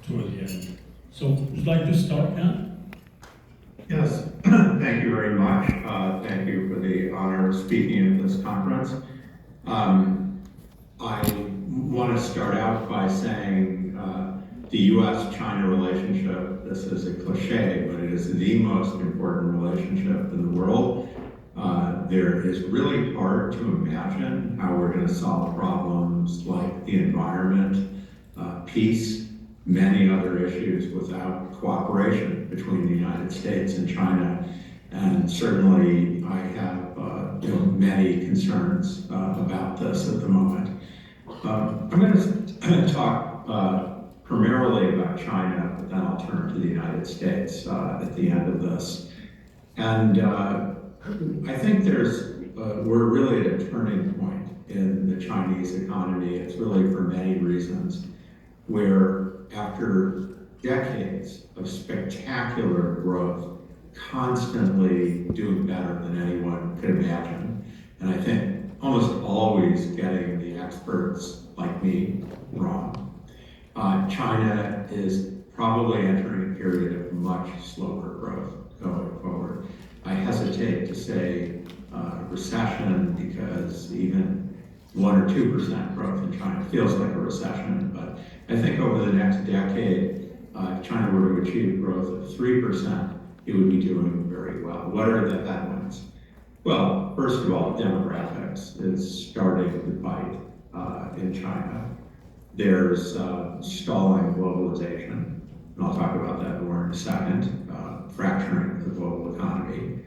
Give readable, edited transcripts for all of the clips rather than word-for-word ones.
toward the end. So would you like to start, Ken? Yes, thank you very much. Thank you for the honor of speaking at this conference. I want to start out by saying the U.S.-China relationship, this is a cliche, but it is the most important relationship in the world. There is really hard to imagine how we're going to solve problems like the environment, peace, many other issues without cooperation between the United States and China. And certainly I have many concerns about this at the moment. I'm going to talk primarily about China, but then I'll turn to the United States at the end of this. And I think we're really at a turning point in the Chinese economy. It's really for many reasons, where after decades of spectacular growth, constantly doing better than anyone could imagine, and I think almost always getting the experts like me wrong, China is probably entering a period of much slower growth going forward. I hesitate to say recession, because even 1 or 2% growth in China feels like a recession, but I think over the next decade, if China were to achieve growth of 3%, it would be doing very well. What are the headwinds? Well, first of all, demographics is starting to bite in China. There's stalling globalization, and I'll talk about that more in a second, fracturing the global economy.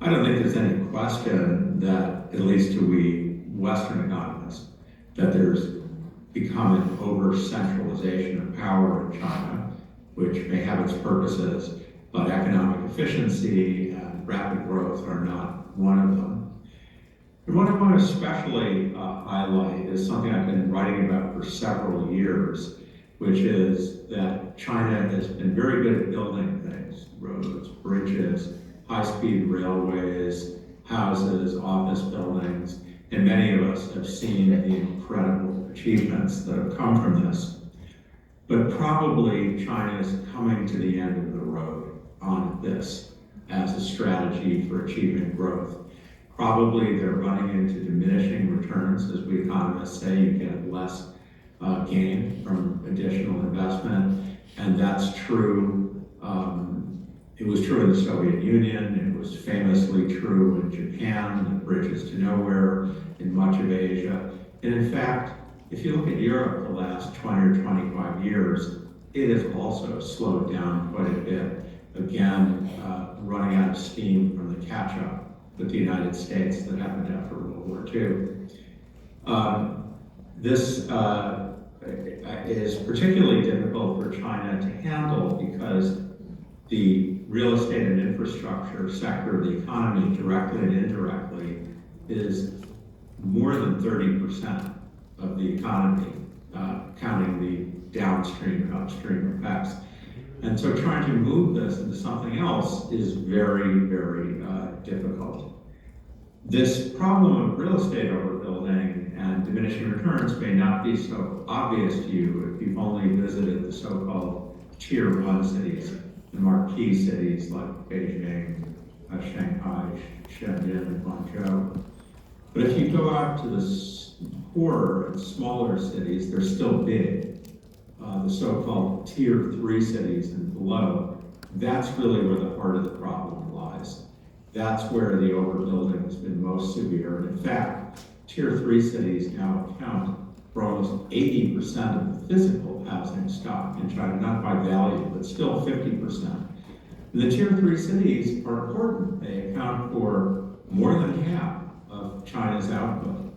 I don't think there's any question that, at least to we Western economists, that there's become an over-centralization of power in China, which may have its purposes, but economic efficiency and rapid growth are not one of them. And what I want to especially highlight is something I've been writing about for several years, which is that China has been very good at building things, roads, bridges, high-speed railways, houses, office buildings, and many of us have seen the incredible achievements that have come from this. But probably China is coming to the end of the road on this as a strategy for achieving growth. Probably they're running into diminishing returns. As we economists say, you get less gain from additional investment, and that's true. It was true in the Soviet Union. It was famously true in Japan, the bridges to nowhere, in much of Asia. And in fact, if you look at Europe the last 20 or 25 years, it has also slowed down quite a bit. Again, running out of steam from the catch-up with the United States that happened after World War II. This is particularly difficult for China to handle because the real estate and infrastructure sector of the economy, directly and indirectly, is more than 30% of the economy, counting the downstream and upstream effects. And so trying to move this into something else is very, very difficult. This problem of real estate overbuilding and diminishing returns may not be so obvious to you if you've only visited the so-called Tier 1 cities, the marquee cities like Beijing, Shanghai, Shenzhen, and Guangzhou. But if you go out to the poorer and smaller cities, they're still big. The so-called Tier 3 cities and below, that's really where the heart of the problem lies. That's where the overbuilding has been most severe. And in fact, Tier 3 cities now account for almost 80% of the physical housing stock in China, not by value, but still 50%. And the Tier 3 cities are important. They account for more than half of China's output.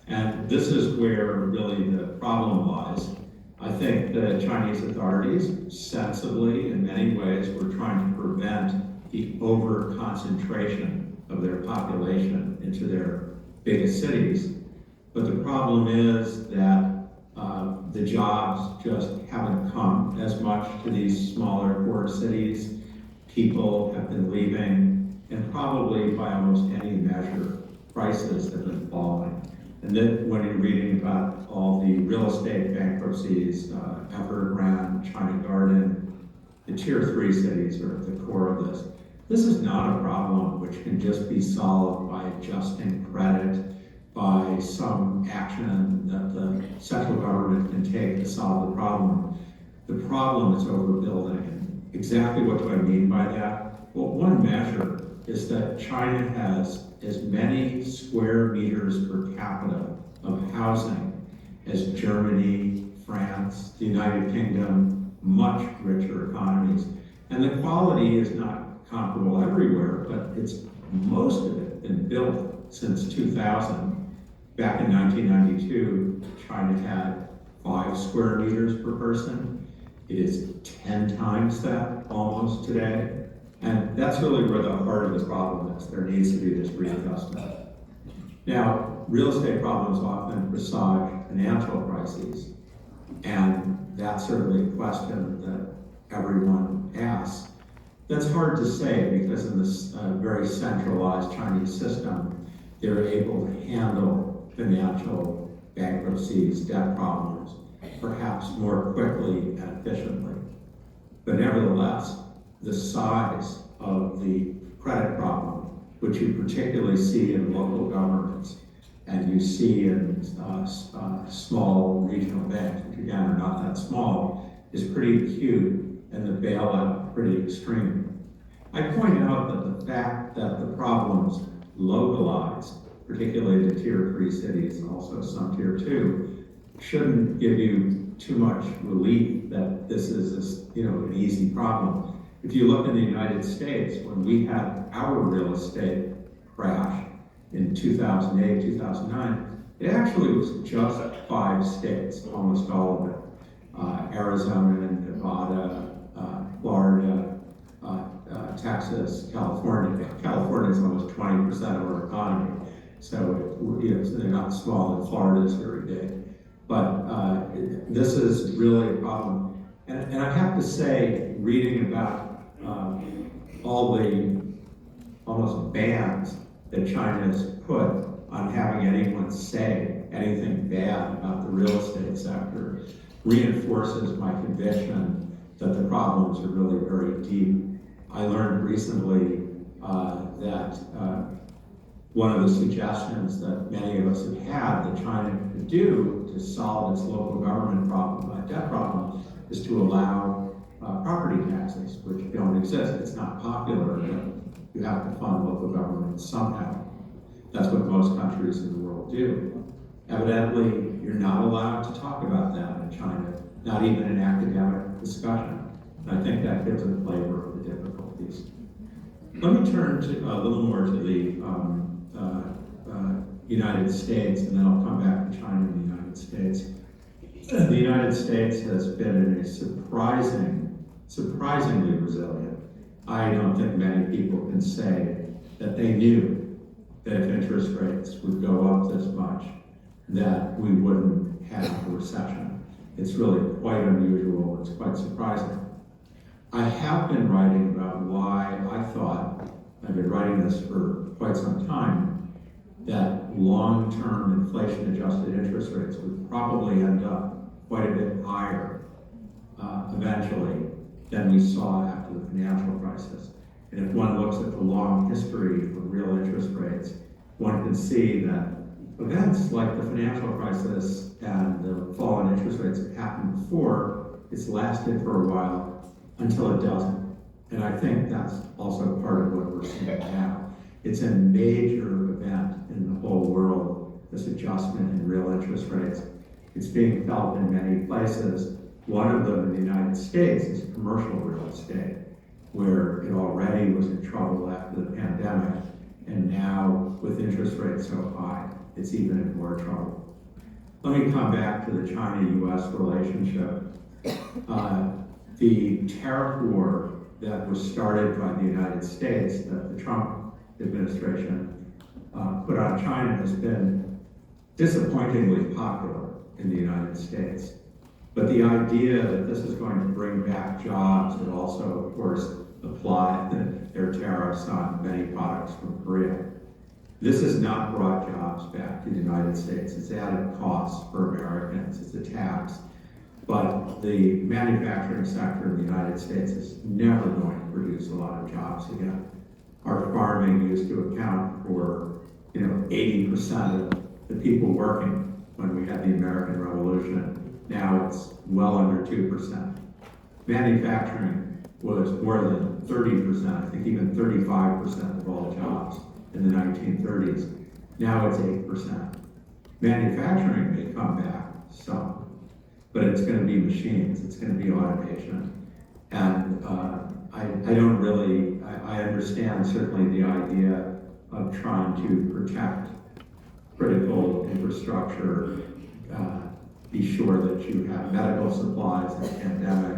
And this is where really the problem lies. I think the Chinese authorities, sensibly in many ways, were trying to prevent the over-concentration of their population into their biggest cities. But the problem is that the jobs just haven't come as much to these smaller core cities. People have been leaving, and probably by almost any measure, prices have been falling. And then when you're reading about all the real estate bankruptcies, Evergrande, China tier 3 cities are at the core of this. This is not a problem which can just be solved by adjusting credit, by some action that the central government can take to solve the problem. The problem is overbuilding. And exactly what do I mean by that? Well, one measure is that China has as many square meters per capita of housing as Germany, France, the United Kingdom, much richer economies. And the quality is not comparable everywhere, but it's most of it been built since 2000. Back in 1992, China had 5 square meters per person. It is 10 times that almost today. And that's really where the heart of the problem is. There needs to be this readjustment. Now, real estate problems often presage financial crises. And that's certainly a question that everyone asks. That's hard to say because in this very centralized Chinese system, they're able to handle financial bankruptcies, debt problems, perhaps more quickly and efficiently. But nevertheless, the size of the credit problem, which you particularly see in local governments, and you see in small regional banks, which again are not that small, is pretty acute, and the bailout pretty extreme. I point out that the fact that the problems localized, particularly the tier 3 cities, also some tier 2, shouldn't give you too much relief that this is an easy problem. If you look in the United States, when we had our real estate crash in 2008, 2009, it actually was just 5 states, almost all of it. Arizona, Nevada, Florida, Texas, California. California is almost 20% of our economy. So, so they're not small, and Florida is very big. But this is really a problem. And I have to say, reading about all the almost bans that China has put on having anyone say anything bad about the real estate sector reinforces my conviction that the problems are really very deep. I learned recently that one of the suggestions that many of us have had that China could do to solve its local government problem, debt problem, is to allow property taxes, which don't exist. It's not popular, but you have to fund local government somehow. That's what most countries in the world do. Evidently, you're not allowed to talk about that in China, not even in academic discussion. And I think that gives a flavor of the difficulties. Let me turn to a little more to the United States, and then I'll come back to China and the United States. The United States has been in a surprisingly resilient. I don't think many people can say that they knew that if interest rates would go up this much, that we wouldn't have a recession. It's really quite unusual, it's quite surprising. I have been writing about why I thought, I've been writing this for quite some time, that long-term inflation-adjusted interest rates would probably end up quite a bit higher eventually than we saw after the financial crisis. And if one looks at the long history of real interest rates, one can see that events like the financial crisis and the fall in interest rates have happened before. It's lasted for a while until it doesn't. And I think that's also part of what we're seeing now. It's a major event in the whole world, this adjustment in real interest rates. It's being felt in many places. One of them in the United States is commercial real estate, where it already was in trouble after the pandemic, and now with interest rates so high, it's even in more trouble. Let me come back to the China-US relationship. The tariff war that was started by the United States, that the Trump administration put on China, has been disappointingly popular in the United States. But the idea that this is going to bring back jobs that also, of course, apply their tariffs on many products from Korea. This has not brought jobs back to the United States. It's added costs for Americans. It's a tax. But the manufacturing sector in the United States is never going to produce a lot of jobs again. Our farming used to account for, 80% of the people working when we had the American Revolution. Now it's well under 2%. Manufacturing was more than 30%, I think even 35% of all jobs in the 1930s. Now it's 8%. Manufacturing may come back some, but it's going to be machines, it's going to be automation. And I don't really, I understand certainly the idea of trying to protect critical infrastructure, be sure that you have medical supplies in the pandemic,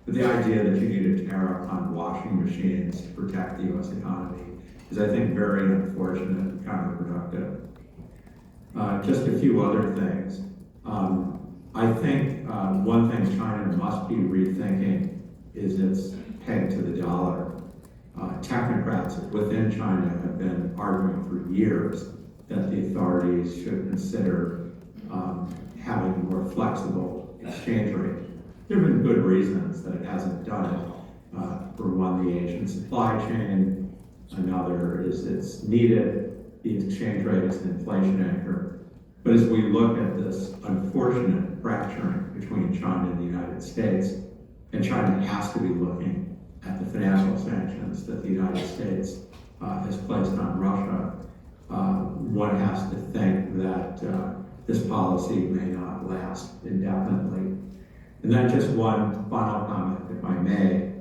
but the idea that you need a tariff on washing machines to protect the US economy is, I think, very unfortunate and counterproductive. Just a few other things. I think one thing China must be rethinking is its peg to the dollar. Technocrats within China have been arguing for years that the authorities should consider having a more flexible exchange rate. There have been good reasons that it hasn't done it. For one, the Asian supply chain. Another is it's needed. The exchange rate is an inflation anchor. But as we look at this unfortunate fracturing between China and the United States, and China has to be looking at the financial sanctions that the United States has placed on Russia, one has to think that this policy may not last indefinitely. And then just one final comment, if I may.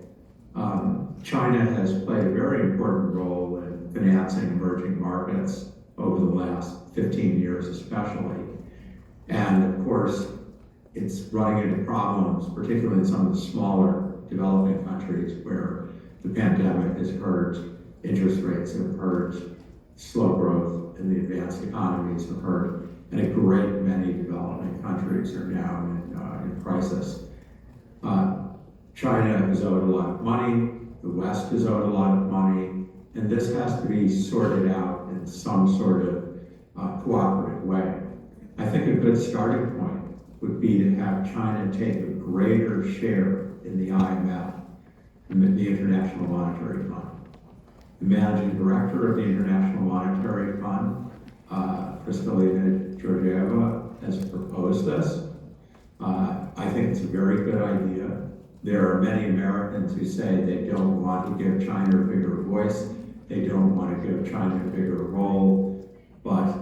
China has played a very important role in financing emerging markets over the last 15 years especially. And of course, it's running into problems, particularly in some of the smaller developing countries where the pandemic has hurt, interest rates have hurt, slow growth in the advanced economies have hurt, and a great many developing countries are now in crisis. China has owed a lot of money, the West has owed a lot of money, and this has to be sorted out in some sort of cooperative way. I think a good starting point would be to have China take a greater share in the IMF, the International Monetary Fund. The managing director of the International Monetary Fund, Kristalina Georgieva, has proposed this. I think it's a very good idea. There are many Americans who say they don't want to give China a bigger voice, they don't want to give China a bigger role, but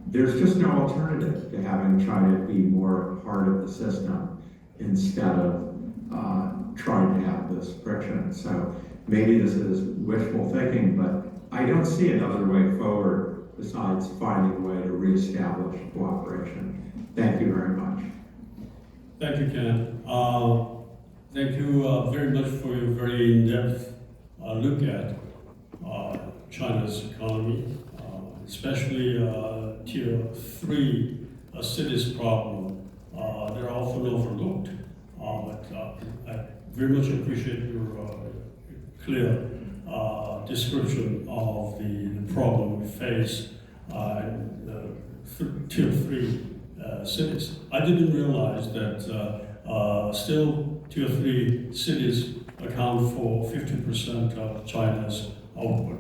there's just no alternative to having China be more a part of the system instead of trying to have this friction. So maybe this is wishful thinking, but I don't see another way forward besides finding a way to reestablish cooperation. Thank you very much. Thank you, Ken. Thank you very much for your very in-depth look at China's economy, especially Tier 3 cities problem. They're often overlooked, but I very much appreciate your clear description of the problem we face in Tier 3 cities. I didn't realize that still Tier 3 cities account for 50% of China's output.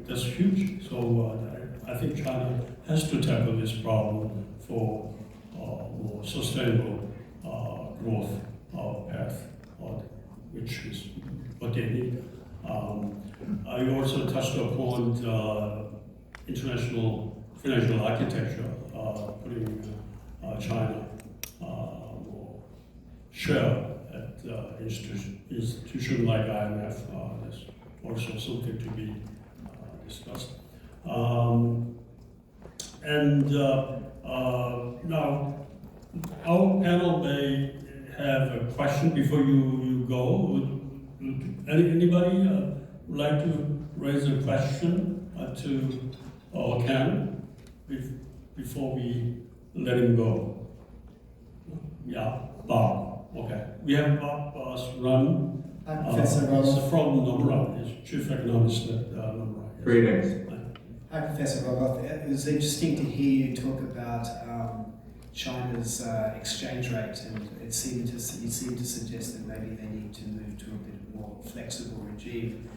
That's huge. So I think China has to tackle this problem for more sustainable growth path, which is what they need. I also touched upon international financial architecture, putting China more share at institution like IMF. That's also something to be discussed. Now, our panel may have a question before you go. Anybody would like to raise a question to Ken before we let him go? Yeah, Bob. Okay, we have Bob Run. Professor Rogoff. From Nomura, he's chief economist at Nomura. Yes. Greetings. Hi, Professor Rogoff. It was interesting to hear you talk about China's exchange rate, and you seem to suggest that maybe they need to move to a bit more flexible regime.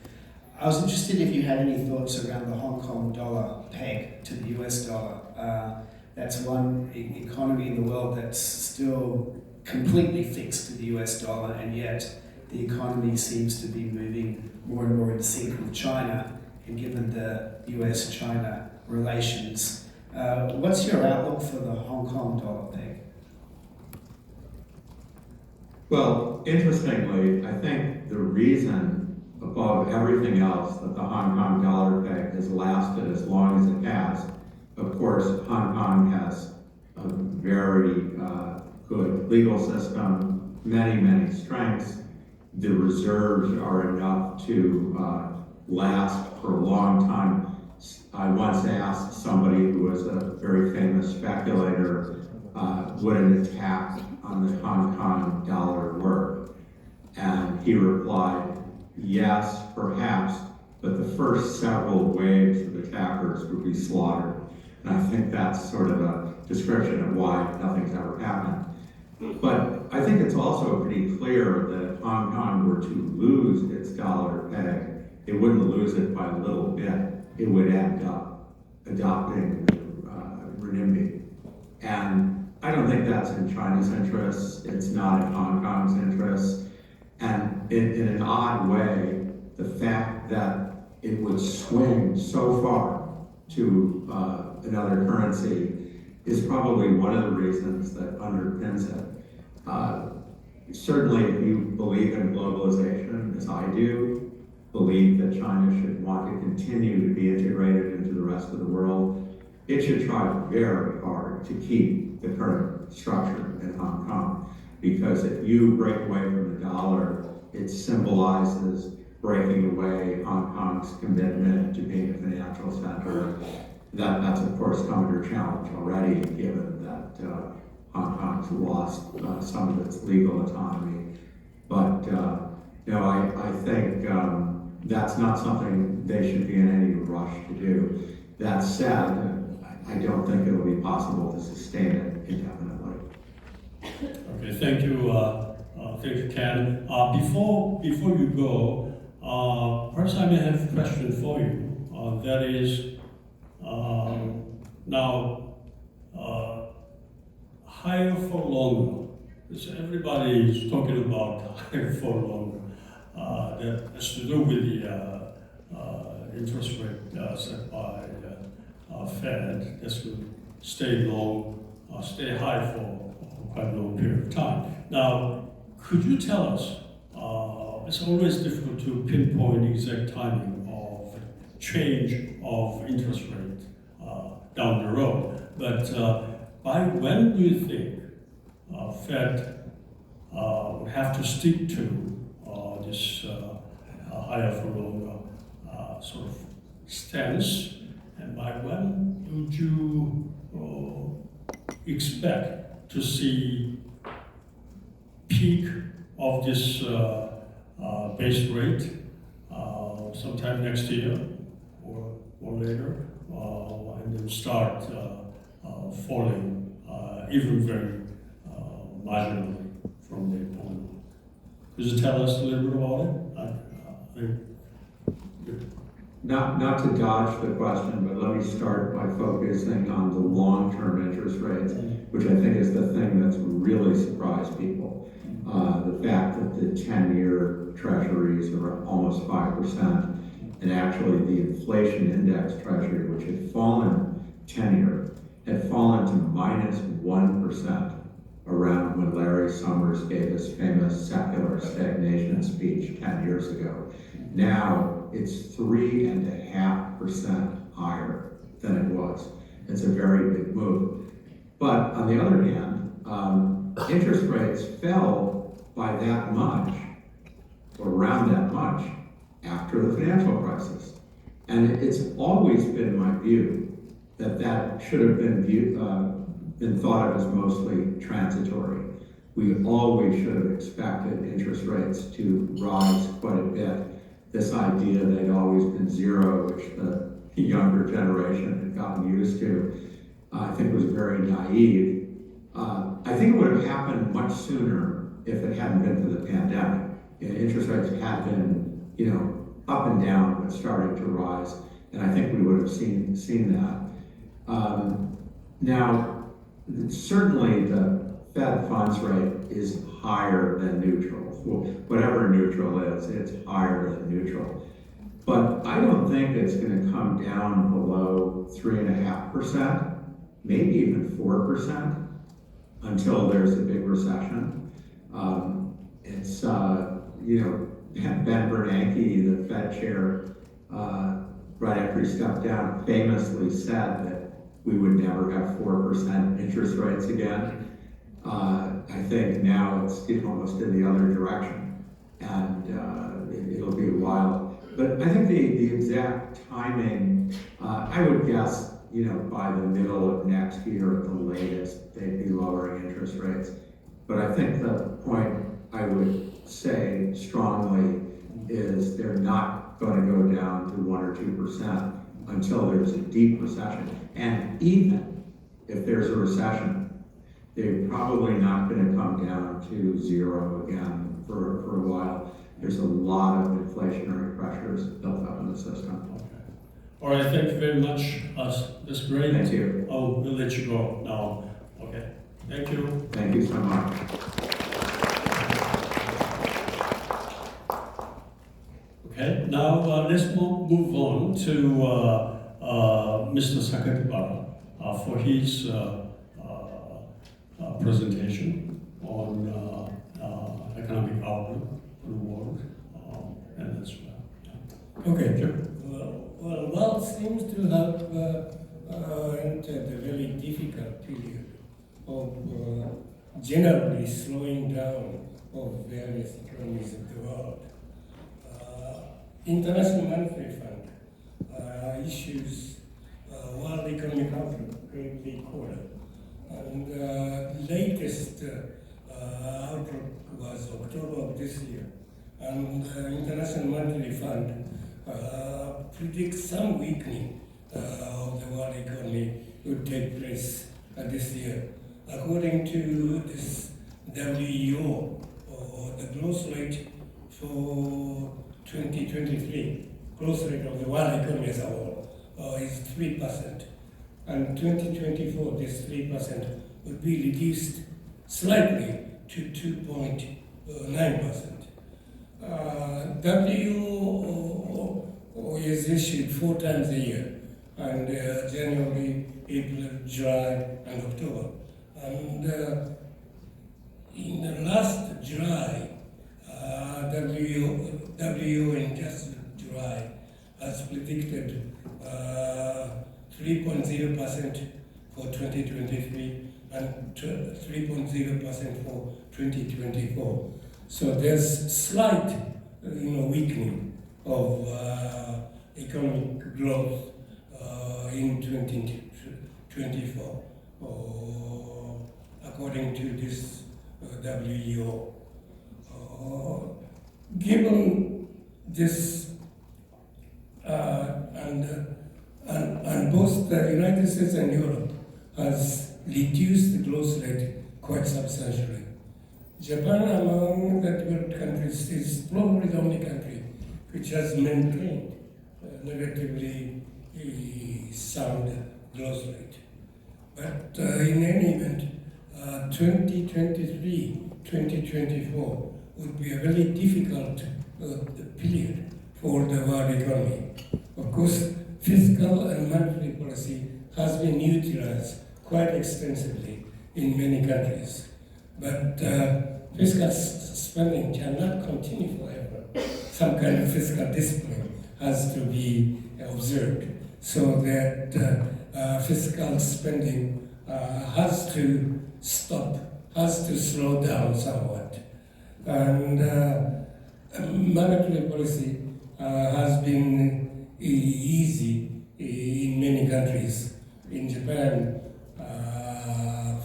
I was interested if you had any thoughts around the Hong Kong dollar peg to the US dollar. That's one economy in the world that's still completely fixed to the US dollar, and yet the economy seems to be moving more and more in sync with China, and given the US-China relations. What's your outlook for the Hong Kong dollar peg? Well, interestingly, I think the reason above everything else that the Hong Kong dollar peg has lasted as long as it has, of course, Hong Kong has a very good legal system, many strengths. The reserves are enough to last for a long time. I once asked somebody who was a very famous speculator, would an attack on the Hong Kong dollar work? And he replied, yes, perhaps, but the first several waves of attackers would be slaughtered. And I think that's sort of a description of why nothing's ever happened. But I think it's also pretty clear that if Hong Kong were to lose its dollar peg, it wouldn't lose it by a little bit. It would end up adopting renminbi. And I don't think that's in China's interests. It's not in Hong Kong's interests. And in an odd way, the fact that it would swing so far to another currency is probably one of the reasons that underpins it. Certainly, if you believe in globalization, as I do, believe that China should want to continue to be integrated into the rest of the world, it should try very hard to keep the current structure in Hong Kong. Because if you break away from the dollar, it symbolizes breaking away Hong Kong's commitment to being a financial center. That's of course come under challenge already, given that Hong Kong's lost some of its legal autonomy. But I think that's not something they should be in any rush to do. That said, I don't think it'll be possible to sustain it indefinitely. Okay, thank you, Ken. Before you go, perhaps I may have a question for you. That is, now, higher for longer. Because everybody is talking about higher for longer. That has to do with the interest rate set by Fed. This will stay high for quite a long period of time. Now, could you tell us, it's always difficult to pinpoint exact timing of change of interest rate down the road, but by when do you think Fed would have to stick to this higher for longer sort of stance, and by when would you expect to see peak of this base rate sometime next year or later, and then start falling even very marginally from that point? Could you tell us a little bit about it? Not to dodge the question, but let me start by focusing on the long-term interest rates, which I think is the thing that's really surprised people. The fact that the 10-year treasuries are almost 5%, and actually the inflation index treasury, which had fallen 10-year, had fallen to minus 1% around when Larry Summers gave his famous secular stagnation speech 10 years ago. Now it's 3.5% higher than it was. It's a very big move. But on the other hand, interest rates fell by that much, or around that much, after the financial crisis. And it's always been my view that should have been thought of as mostly transitory. We always should have expected interest rates to rise quite a bit. This idea they'd always been zero, which the younger generation had gotten used to, I think was very naive. I think it would have happened much sooner if it hadn't been for the pandemic. Interest rates had been, up and down, but started to rise, and I think we would have seen that. Now, certainly the Fed funds rate is higher than neutral. Well, whatever neutral is, it's higher than neutral. But I don't think it's going to come down below 3.5%, maybe even 4%, until there's a big recession. It's Ben Bernanke, the Fed chair, right after he stepped down, famously said that we would never have 4% interest rates again. I think now it's almost in the other direction, and it'll be a while. But I think the exact timing, I would guess, by the middle of next year at the latest, they'd be lowering interest rates. But I think the point I would say strongly is they're not going to go down to 1 or 2% until there's a deep recession. And even if there's a recession, they're probably not going to come down to 0 again for a while. There's a lot of inflationary pressures built up in the system. Okay. All right, thank you very much. That's great. Thank you. Oh, we'll let you go now. Okay, thank you. Thank you so much. Okay, now let's move on to Mr. Sakakibara for his presentation on economic outlook for the world and as well. Okay, Jim. Well, world seems to have entered a very difficult period of generally slowing down of various economies of the world. International Monetary Fund issues World Economic Outlook every quarter. And the latest outlook was October of this year. And the International Monetary Fund predicts some weakening of the world economy would take place this year. According to this WEO, the growth rate for 2023, growth rate of the world economy as a whole, is 3%. And 2024, this 3% would be reduced slightly to 2.9%. WEO is issued 4 times a year, and January, April, July, and October. And in the last July, WEO in just July has predicted 3.0% for 2023 and 3.0% for 2024. So there's slight, weakening of economic growth in 2024, according to this WEO. Given this, and both the United States and Europe has reduced the growth rate quite substantially. Japan, among the developed countries, is probably the only country which has maintained relatively sound growth rate. But in any event, 2023-2024 would be a very difficult period for the world economy. Of course, fiscal and monetary policy has been utilized quite extensively in many countries. But fiscal spending cannot continue forever. Some kind of fiscal discipline has to be observed so that fiscal spending has to stop, has to slow down somewhat. And monetary policy has been easy in many countries. In Japan,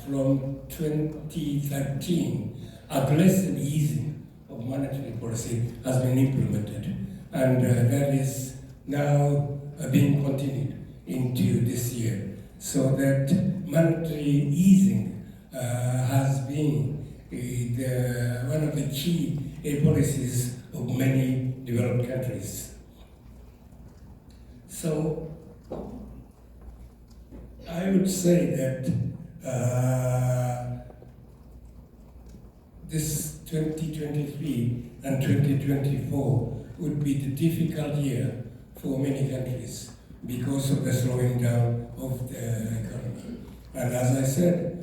from 2013, aggressive easing of monetary policy has been implemented, and that is now being continued into this year. So that monetary easing has been one of the key policies of many developed countries. So I would say that this 2023 and 2024 would be the difficult year for many countries because of the slowing down of the economy. And as I said,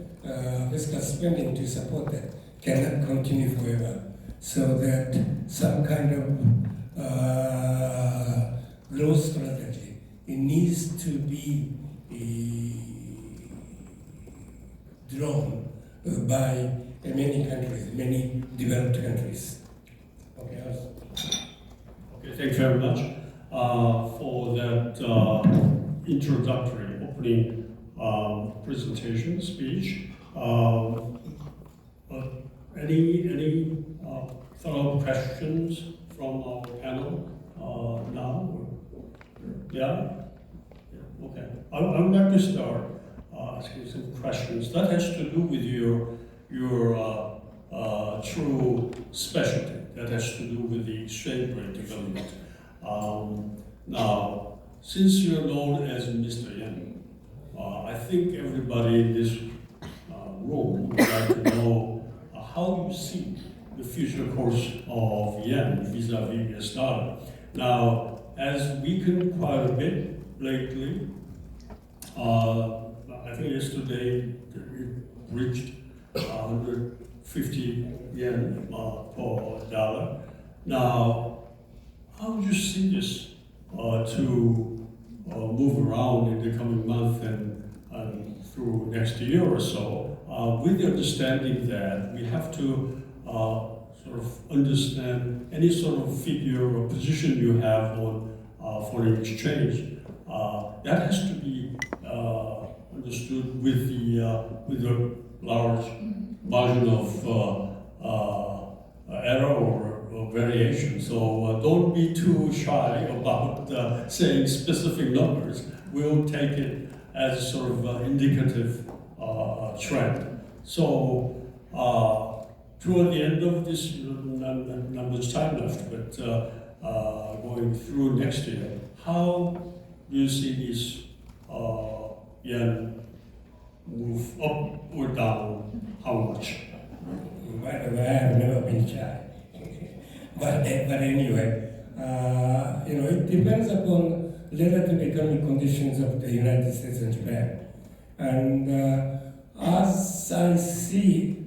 fiscal spending to support that cannot continue forever. So that some kind of growth strategy, it needs to be drawn by many countries, many developed countries. Okay, Thank you very much for that introductory opening presentation speech. Any follow-up questions from our panel now? Yeah? Okay. I would like to start asking some questions. That has to do with your true specialty. That has to do with the exchange rate development. Now, since you're known as Mr. Yen, I think everybody in this room would like to know how you see the future course of yen vis-a-vis US dollar. Now, as weakened quite a bit lately, I think yesterday it reached 150 yen per dollar. Now, how do you see this to move around in the coming month and through next year or so, with the understanding that we have to sort of understand any sort of figure or position you have on foreign exchange. That has to be understood with the large margin of error or variation. So don't be too shy about saying specific numbers. We'll take it as sort of indicative trend. So toward the end of this, not much time left, but going through next year, how do you see this yen move up or down? How much? By the way, I have never been shy. but anyway, it depends upon relative economic conditions of the United States and Japan. And as I see,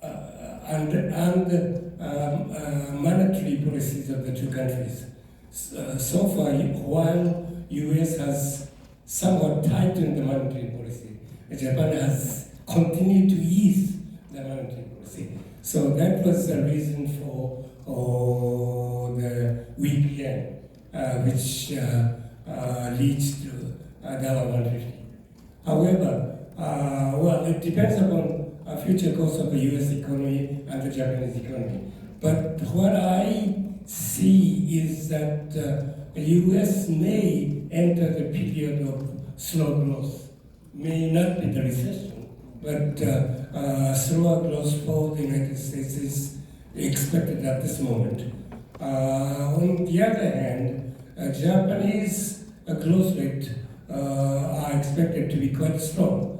and monetary policies of the two countries, so far, while U.S. has somewhat tightened the monetary policy, Japan has continued to ease the monetary policy. So that was the reason for the weak yen, which leads to $1.50. However, it depends upon future course of the U.S. economy and the Japanese economy. But what I see is that the U.S. may enter the period of slow growth. May not be the recession, but slower growth for the United States is expected at this moment. On the other hand, Japanese growth rate are expected to be quite strong.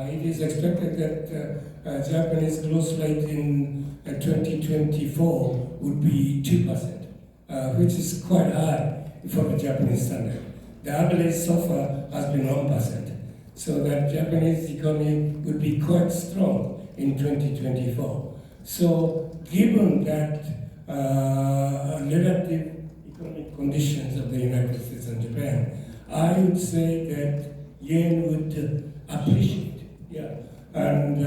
It is expected that Japanese growth rate in 2024 would be 2%, which is quite high for the Japanese standard. The average so far has been 1%, so that Japanese economy would be quite strong in 2024. So given that relative economic conditions of the United States and Japan, I would say that yen would appreciate. Yeah, and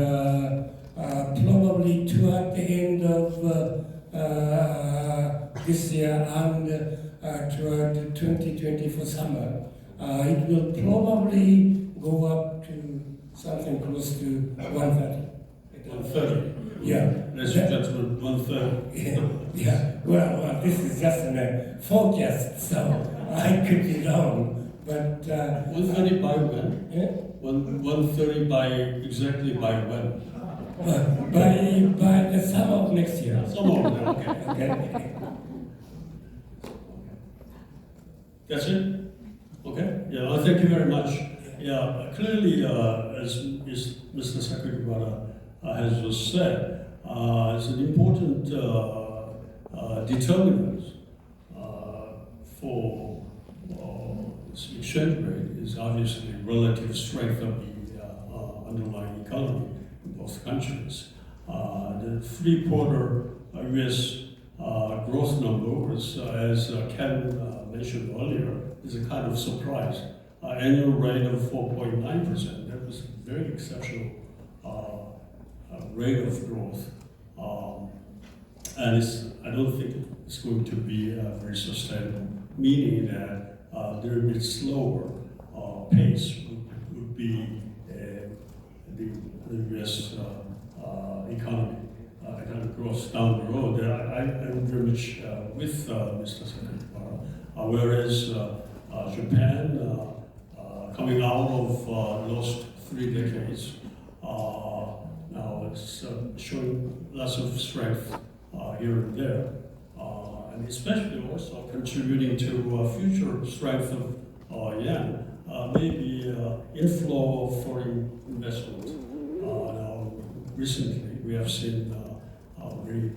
probably toward the end of this year and toward 2024 summer, it will probably go up to something close to 130. 130. Yeah. Ladies and gentlemen, 130. Yeah. Well, this is just a forecast, so I could be wrong. But 130 by when? Yeah? 130 by exactly by when? by the summer of next year. Some of them, okay. Okay. That's it? Okay. Yeah, well, thank you very much. Yeah, clearly, as Mr. Sakakibara has just said, it's an important determinant for exchange rate is obviously relative strength of the underlying economy in both countries. The three-quarter U.S. Growth numbers, as Ken mentioned earlier, is a kind of surprise. Annual rate of 4.9%. That was a very exceptional rate of growth. And I don't think it's going to be very sustainable, meaning that there will be slower pace would be the U.S. economy. Economic growth down the road. I'm very much with Mr. Sakakibara. Whereas Japan, coming out of lost 3 decades, now it's showing lots of strength here and there, and especially also contributing to future strength of yen, maybe inflow of foreign investment. Now, recently we have seen a very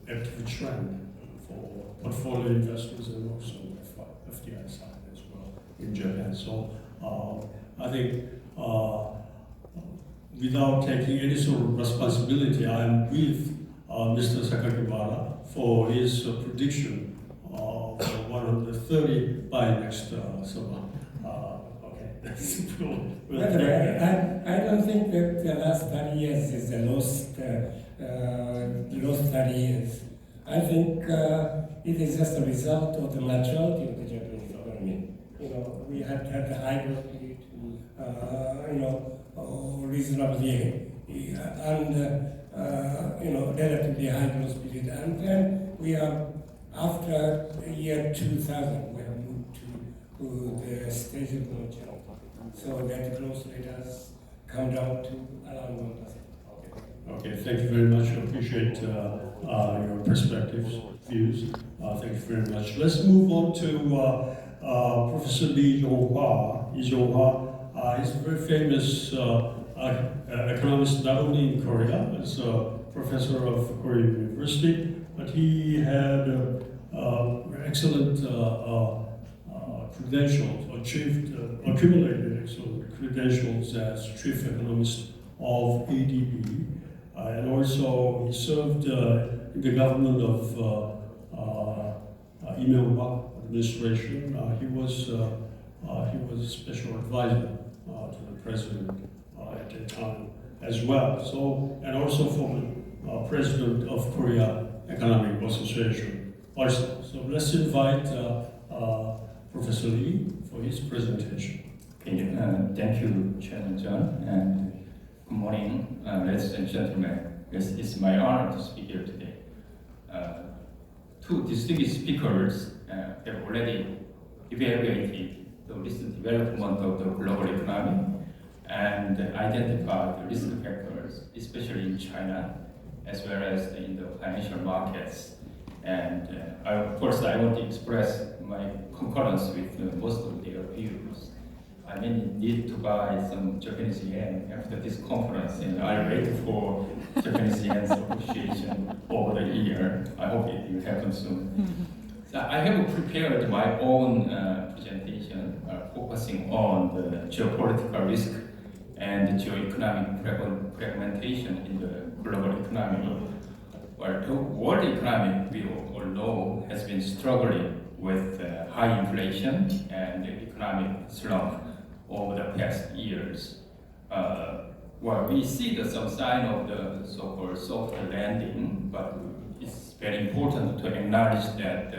active trend for portfolio investors and also FDI side as well in Japan. So I think without taking any sort of responsibility, I am with Mr. Sakakibara for his prediction of 130 by next summer. Okay, that's cool. I don't think that the last 30 years is the lost 30 years. I think it is just a result of the maturity of the Japanese economy. We had the high growth rate, reasonably, and relatively high growth period. And then we are, after the year 2000, we have moved to the stage of maturity. So that growth rate has come down to around 1%. Okay, thank you very much. I appreciate your perspectives, views. Thank you very much. Let's move on to Professor Lee Jong-hwa. Lee Jong-hwa is a very famous economist, not only in Korea, as a professor of Korea University, but he had excellent credentials, accumulated excellent credentials as chief economist of ADB. And also he served in the government of Lee Myung-bak administration. He was a special advisor to the president at that time as well. So, and also former president of Korea Economic Association also. So let's invite Professor Lee for his presentation. Okay, thank you, Chairman John, and good morning, ladies and gentlemen. Yes, it's my honor to speak here today. Two distinguished speakers have already evaluated the recent development of the global economy and identified the risk factors, especially in China, as well as in the financial markets. And of course, I want to express my concurrence with most of their views. I may need to buy some Japanese yen after this conference, and I'll wait for Japanese yen's appreciation over the year. I hope it will happen soon. So I have prepared my own presentation focusing on the geopolitical risk and geo-economic fragmentation in the global economy. Well, the world economy, we all know, has been struggling with high inflation and economic slump over the past years. Well, we see some sign of the so-called soft landing, but it's very important to acknowledge that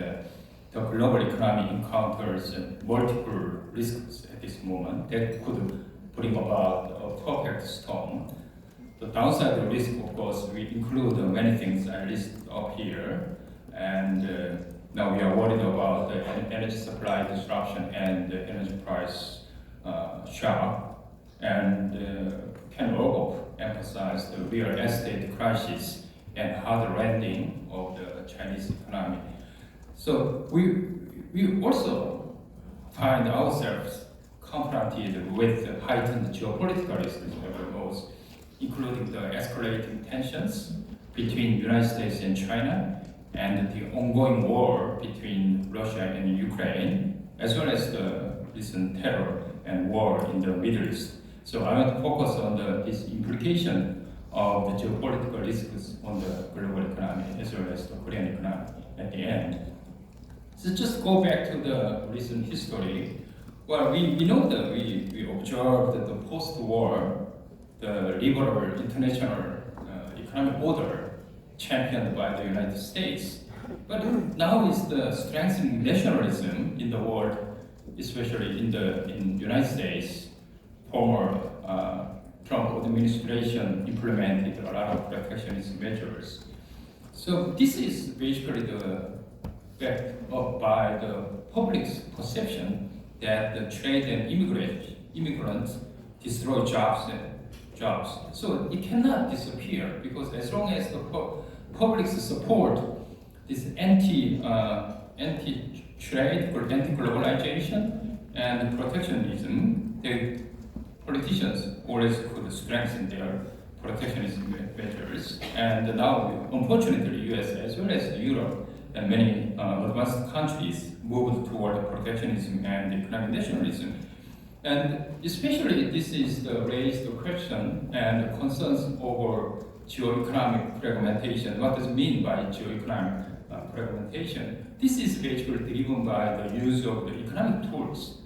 the global economy encounters multiple risks at this moment that could bring about a perfect storm. The downside risk, of course, we include many things I list up here, and now we are worried about the energy supply disruption and the energy price shock, and can emphasized the real estate crisis and hard landing of the Chinese economy. So we also find ourselves confronted with heightened geopolitical risks, including the escalating tensions between the United States and China, and the ongoing war between Russia and Ukraine, as well as the recent terror and war in the Middle East. So I want to focus on this implication of the geopolitical risks on the global economy as well as the Korean economy at the end. So just go back to the recent history. Well, we know that we observed that the post-war, the liberal international economic order championed by the United States. But now is the strengthening nationalism in the world, especially in the United States. Former Trump administration implemented a lot of protectionist measures. So this is basically the backed up by the public's perception that the trade and immigrants destroy jobs. So it cannot disappear, because as long as the public's support this anti-trade or anti-globalization and protectionism, the politicians always could strengthen their protectionist measures. And now, unfortunately, US as well as Europe and many advanced countries moved toward protectionism and economic nationalism. And especially this is raised the question and concerns over geo-economic fragmentation. What does it mean by geo-economic fragmentation? This is basically driven by the use of the economic tools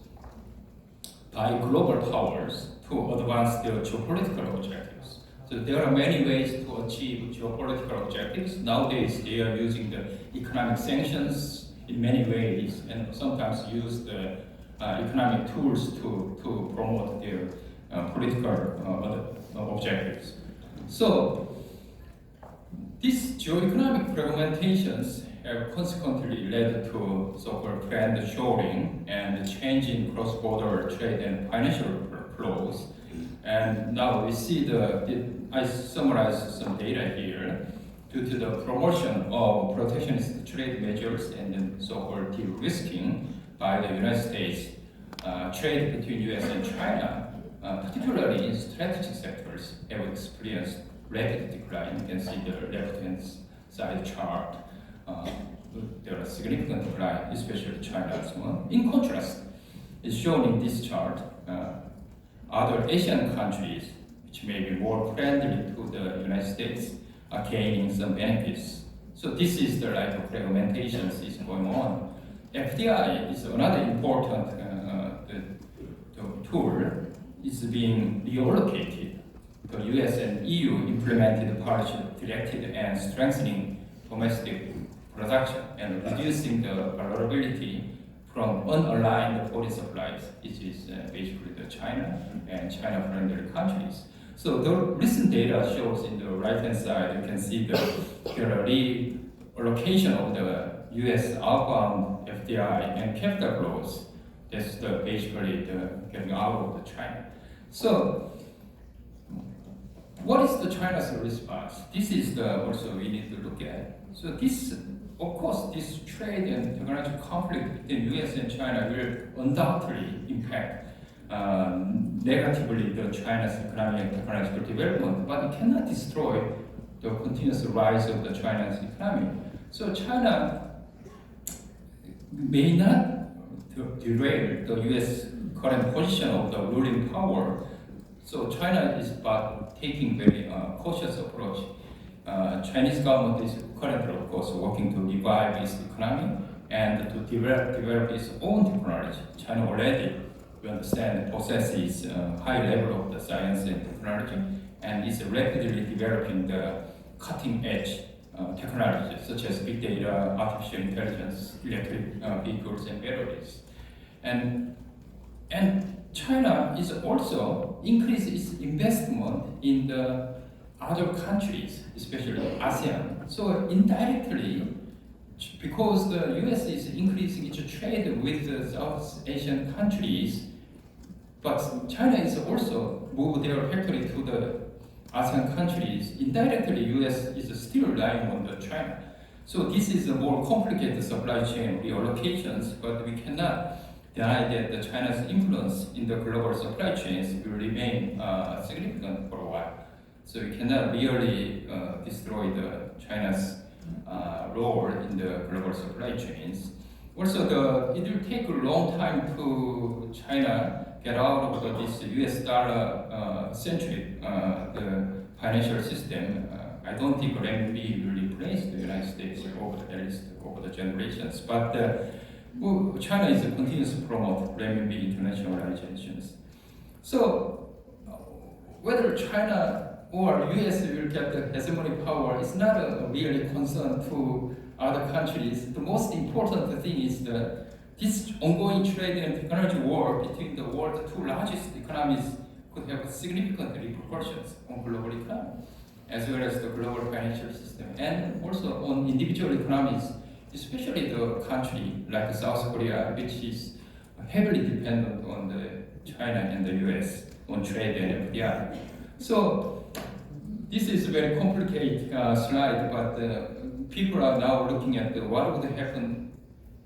by global powers to advance their geopolitical objectives. So there are many ways to achieve geopolitical objectives. Nowadays, they are using the economic sanctions in many ways, and sometimes use the economic tools to promote their political objectives. So these geoeconomic fragmentations have consequently led to so-called friend shoring and change in cross-border trade and financial flows. And now we see I summarized some data here. Due to the promotion of protectionist trade measures and then so-called de-risking by the United States, trade between US and China, particularly in strategic sectors, have experienced rapid decline. You can see the left-hand side chart. There are significant decline, especially China's one. In contrast, is shown in this chart, other Asian countries, which may be more friendly to the United States, are gaining some benefits. So this is the like of fragmentations is going on. FDI is another important tool. Is being reallocated. The US and EU implemented policy directed and strengthening domestic production and reducing the vulnerability from unaligned foreign supplies, which is basically the China and China-friendly countries. So the recent data shows in the right-hand side, you can see the reallocation of the US outbound FDI and capital flows. That's basically getting out of the China. So what is the China's response? This is also we need to look at. So this, of course, this trade and technological conflict between US and China will undoubtedly impact negatively the China's economic and technological development, but it cannot destroy the continuous rise of the China's economy. So China may not derail the US current position of the ruling power. So China is but taking very cautious approach. Chinese government is currently, of course, working to revive its economy and to develop its own technology. China already, we understand, possesses a high level of the science and technology, and is rapidly developing the cutting-edge technologies such as big data, artificial intelligence, electric vehicles, and batteries. And China is also increasing its investment in the other countries, especially ASEAN. So indirectly, because the US is increasing its trade with the South Asian countries, but China is also moving their factory to the ASEAN countries, indirectly US is still relying on the China. So this is a more complicated supply chain reallocations, but we cannot deny that the China's influence in the global supply chains will remain significant for a while. So we cannot really destroy the China's role in the global supply chains. Also, it will take a long time to China get out of this US dollar centric the financial system. I don't think renminbi will replace the United States at least over the generations. But China is continues to promote renminbi internationalizations. So whether China or US will get the hegemonic power is not a really concern to other countries. The most important thing is this ongoing trade and technology war between the world's two largest economies could have significant repercussions on global economy, as well as the global financial system, and also on individual economies, especially the country like South Korea, which is heavily dependent on the China and the US on trade and FDI. So this is a very complicated slide, but people are now looking at what would happen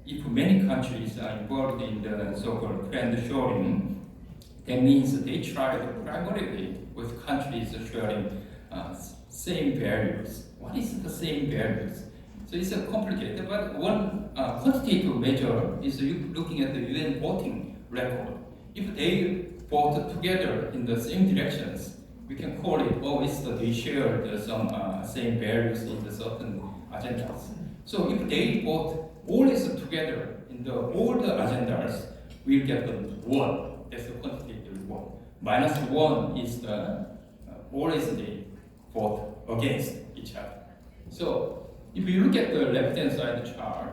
if many countries are involved in the so-called friendshoring. That means they try primarily with countries sharing same values. What is the same values? So it's complicated, but one quantitative measure is looking at the UN voting record. If they vote together in the same directions, we can call it, they share some same values in the certain agendas. So if they vote always together in all the agendas, we'll get the 1. That's the quantitative 1. -1 is the always they vote against each other. So if you look at the left-hand side chart,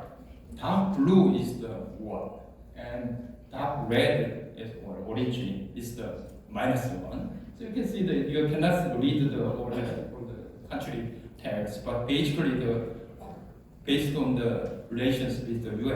dark blue is the 1, and dark red or orange is the -1. So you can see that you cannot read all the country tags, but basically based on the relations with the US,